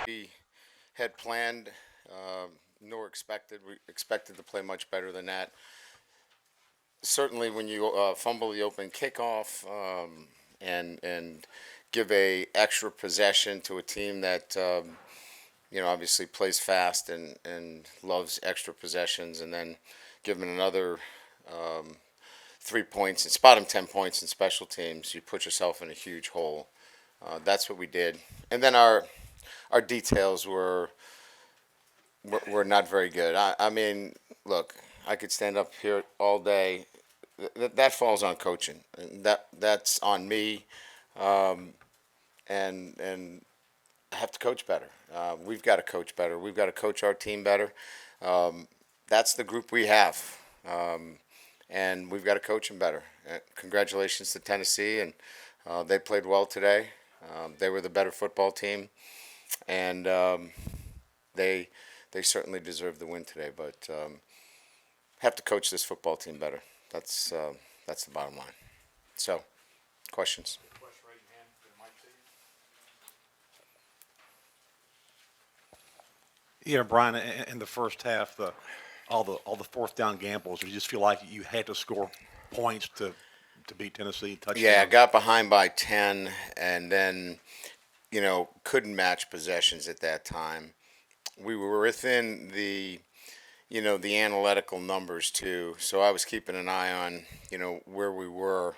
We had planned nor expected. We expected to play much better than that. Certainly, when you fumble the open kickoff and give a extra possession to a team that obviously plays fast and loves extra possessions, and then give them another 3 points and spot them 10 points in special teams, you put yourself in a huge hole. That's what we did, and then our details were not very good. I mean, look, I could stand up here all day. That falls on coaching. That's on me, and I have to coach better. We've got to coach better. We've got to coach our team better. That's the group we have, and we've got to coach them better. Congratulations to Tennessee, and they played well today. They were the better football team, and they certainly deserve the win today. But have to coach this football team better. That's the bottom line. So, questions? Yeah, Brian, in the first half, all the fourth down gambles, you just feel like you had to score points to beat Tennessee. Touchdowns. Yeah, got behind by 10, and then couldn't match possessions at that time. We were within the analytical numbers too. So I was keeping an eye on, where we were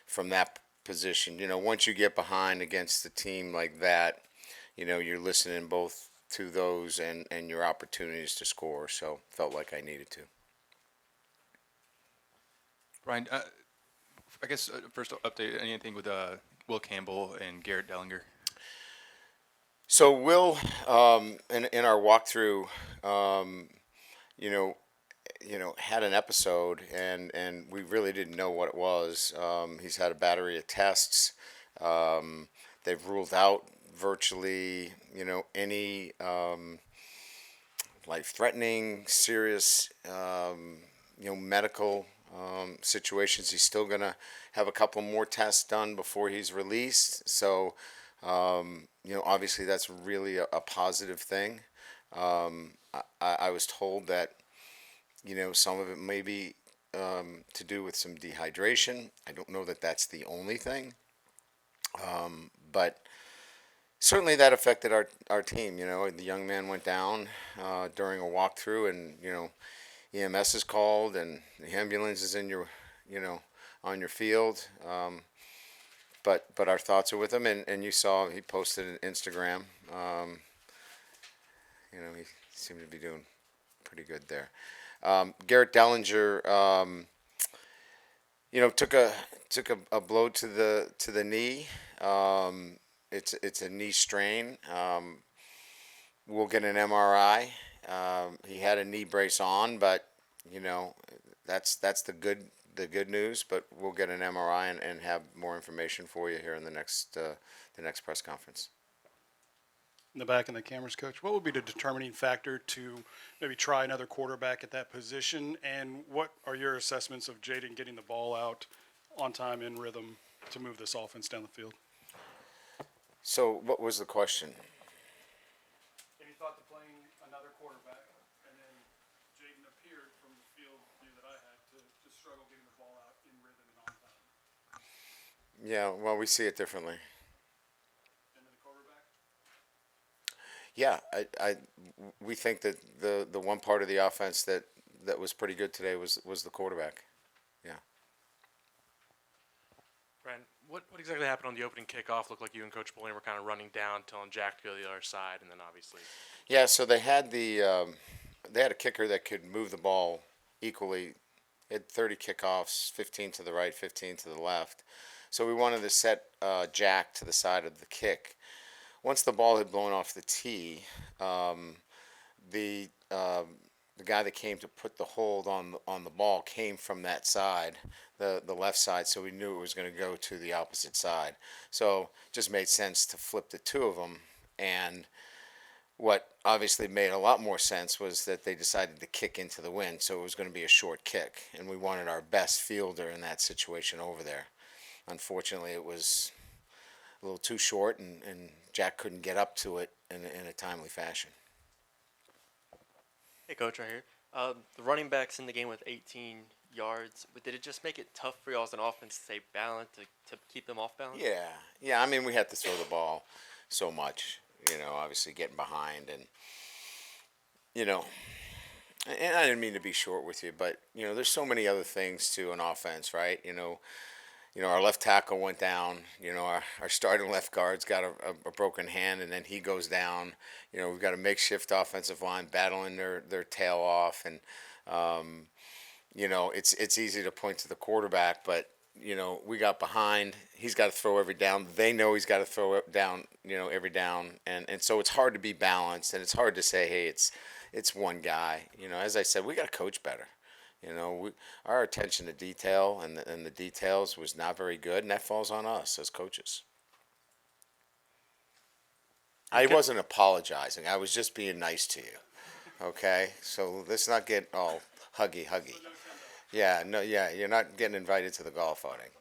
from that position. Once you get behind against a team like that, you're listening both to those and your opportunities to score. So felt like I needed to. Brian, I guess first update, anything with Will Campbell and Garrett Dellinger? So Will, in our walkthrough, had an episode, and we really didn't know what it was. He's had a battery of tests. They've ruled out virtually, any life-threatening, serious, medical situations. He's still gonna have a couple more tests done before he's released. So, obviously that's really a positive thing. I was told that, some of it may be to do with some dehydration. I don't know that that's the only thing, but certainly that affected our team. The young man went down during a walkthrough, and EMS is called, and the ambulance is in your, on your field. But our thoughts are with him, and you saw he posted an Instagram. He seemed to be doing pretty good there. Garrett Dellinger, took a blow to the knee. It's a knee strain. We'll get an MRI. He had a knee brace on, but that's the good news. But we'll get an MRI and have more information for you here in the next press conference. In the back in the cameras, Coach, what would be the determining factor to maybe try another quarterback at that position? And what are your assessments of Jaden getting the ball out on time in rhythm to move this offense down the field? So what was the question? Any thought to playing another quarterback? And then Jaden appeared from the field view that I had to struggle getting the ball out in rhythm and on time. Yeah, well, we see it differently. Yeah, We think that the one part of the offense that was pretty good today was the quarterback. Yeah. Brian, what exactly happened on the opening kickoff? Looked like you and Coach Bowling were kind of running down, telling Jack to go to the other side, and then obviously. Yeah, so they had a kicker that could move the ball equally. It had 30 kickoffs, 15 to the right, 15 to the left. So we wanted to set Jack to the side of the kick. Once the ball had blown off the tee, the guy that came to put the hold on the ball came from that side, the left side, so we knew it was going to go to the opposite side. So it just made sense to flip the two of them. And what obviously made a lot more sense was that they decided to kick into the wind, so it was going to be a short kick, and we wanted our best fielder in that situation over there. unfortunately, it was a little too short, and Jack couldn't get up to it in a timely fashion. Hey, coach, right here. The running backs in the game with 18 yards, but did it just make it tough for y'all as an offense to stay balanced, to keep them off balance? Yeah. I mean, we had to throw the ball so much. Obviously getting behind, and you know, and I didn't mean to be short with you, but there's so many other things to an offense, right? Our left tackle went down. Our starting left guard's got a broken hand, and then he goes down. We've got a makeshift offensive line battling their tail off, and it's easy to point to the quarterback, but we got behind. He's got to throw every down. They know he's got to throw it down, every down, and so it's hard to be balanced, and it's hard to say, hey, it's one guy. As I said, we got to coach better. Our attention to detail and the details was not very good, and that falls on us as coaches. I wasn't apologizing. I was just being nice to you. Okay? So let's not get all huggy. Yeah, no, yeah, you're not getting invited to the golf outing.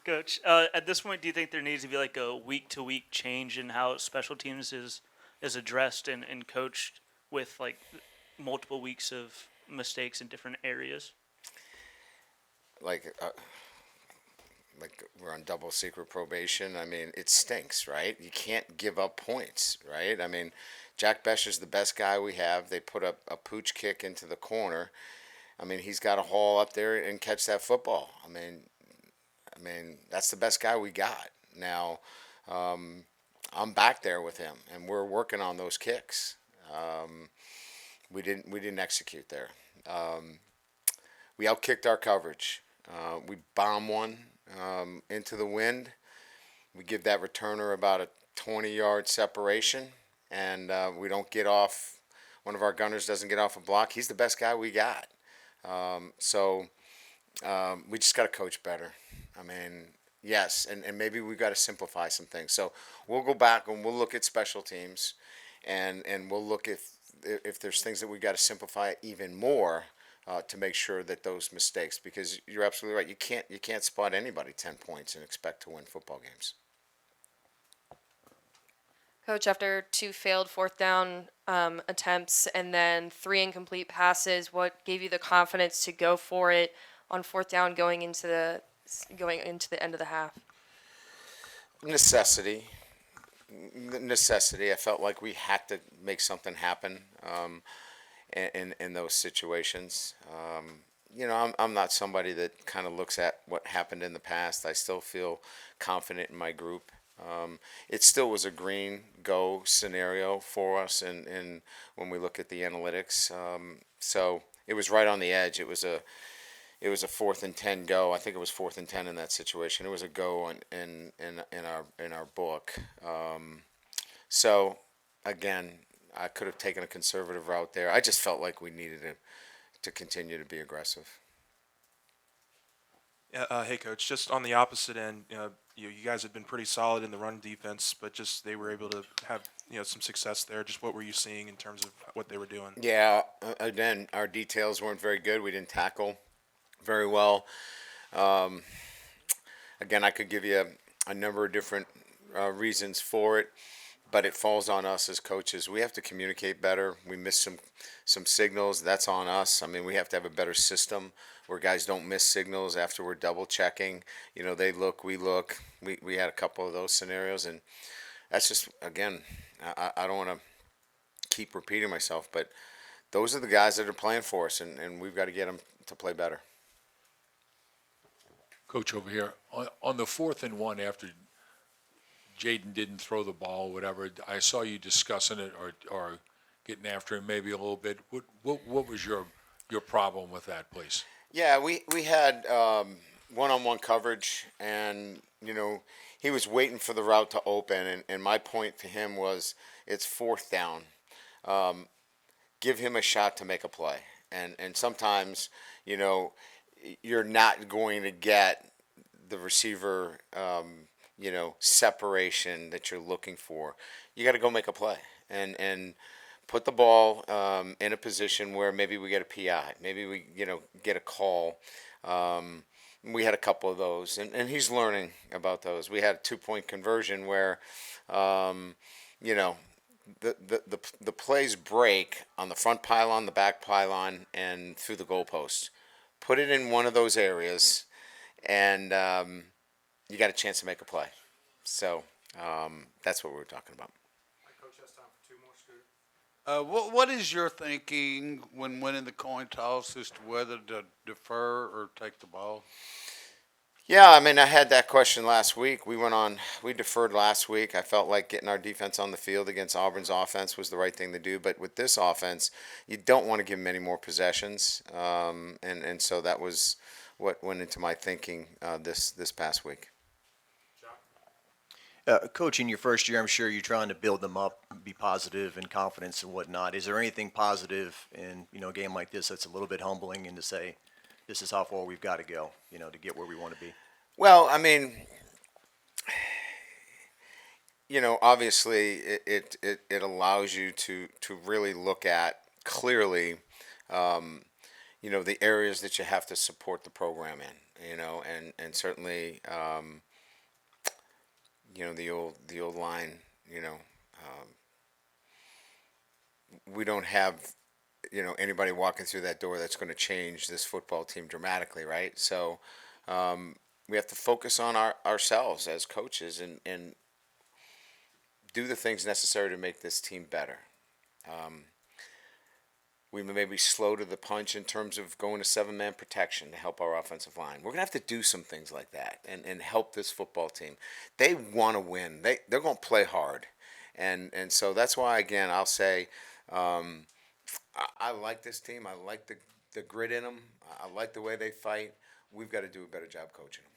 Coach, at this point, do you think there needs to be like a week-to-week change in how special teams is addressed and coached with like multiple weeks of mistakes in different areas? Like we're on double secret probation. I mean, it stinks, right? You can't give up points, right? I mean, Jack Besher's the best guy we have. They put a pooch kick into the corner. I mean, he's got to haul up there and catch that football. I mean, that's the best guy we got. Now, I'm back there with him, and we're working on those kicks. We didn't execute there. We outkicked our coverage. We bomb one into the wind. We give that returner about a 20-yard separation, and we don't get off. One of our gunners doesn't get off a block. He's the best guy we got. So we just got to coach better. I mean, yes, and maybe we've got to simplify some things. So we'll go back and we'll look at special teams, and we'll look if there's things that we've got to simplify even more to make sure that those mistakes, because you're absolutely right. You can't spot anybody 10 points and expect to win football games. Coach, after 2 failed fourth down attempts and then 3 incomplete passes, what gave you the confidence to go for it on fourth down going into the end of the half? Necessity. I felt like we had to make something happen in those situations. I'm not somebody that kind of looks at what happened in the past. I still feel confident in my group. It still was a green go scenario for us, and when we look at the analytics, so it was right on the edge. It was a 4th and 10 go. I think it was 4th and 10 in that situation. It was a go in our book. So again, I could have taken a conservative route there. I just felt like we needed to continue to be aggressive. Yeah, hey coach, just on the opposite end, you guys have been pretty solid in the run defense, but just they were able to have some success there. Just what were you seeing in terms of what they were doing? Yeah, again, our details weren't very good. We didn't tackle very well. Again, I could give you a number of different reasons for it, but it falls on us as coaches. We have to communicate better. We missed some signals. That's on us. I mean, we have to have a better system where guys don't miss signals after we're double checking. They look, we look. We had a couple of those scenarios, and that's just, again, I don't want to keep repeating myself, but those are the guys that are playing for us, and we've got to get them to play better. Coach over here, on the 4th and 1 after Jaden didn't throw the ball, whatever, I saw you discussing it or getting after him maybe a little bit. What was your problem with that, please? Yeah, we had one-on-one coverage, and he was waiting for the route to open, and my point to him was, it's 4th down. Give him a shot to make a play, and sometimes you're not going to get the receiver separation that you're looking for. You got to go make a play and put the ball in a position where maybe we get a PI, maybe we get a call, We had a couple of those, and he's learning about those. We had a 2-point conversion where, you know, the plays break on the front pylon, the back pylon, and through the goalpost. Put it in one of those areas, and you got a chance to make a play. So that's what we were talking about. What is your thinking when winning the coin toss as to whether to defer or take the ball? Yeah, I mean, I had that question last week. We deferred last week. I felt like getting our defense on the field against Auburn's offense was the right thing to do. But with this offense, you don't want to give them any more possessions. And so that was what went into my thinking this past week. Coach, in your first year, I'm sure you're trying to build them up, be positive and confidence and whatnot. Is there anything positive in a game like this that's a little bit humbling and to say, this is how far we've got to go, to get where we want to be? Well, I mean, obviously it allows you to really look at clearly, the areas that you have to support the program in, and certainly, the old line, we don't have, anybody walking through that door that's going to change this football team dramatically, right? So we have to focus on ourselves as coaches and do the things necessary to make this team better. We may be slow to the punch in terms of going to 7-man protection to help our offensive line. We're going to have to do some things like that and help this football team. They want to win. They're going to play hard. And so that's why, again, I'll say I like this team. I like the grit in them. I like the way they fight. We've got to do a better job coaching them.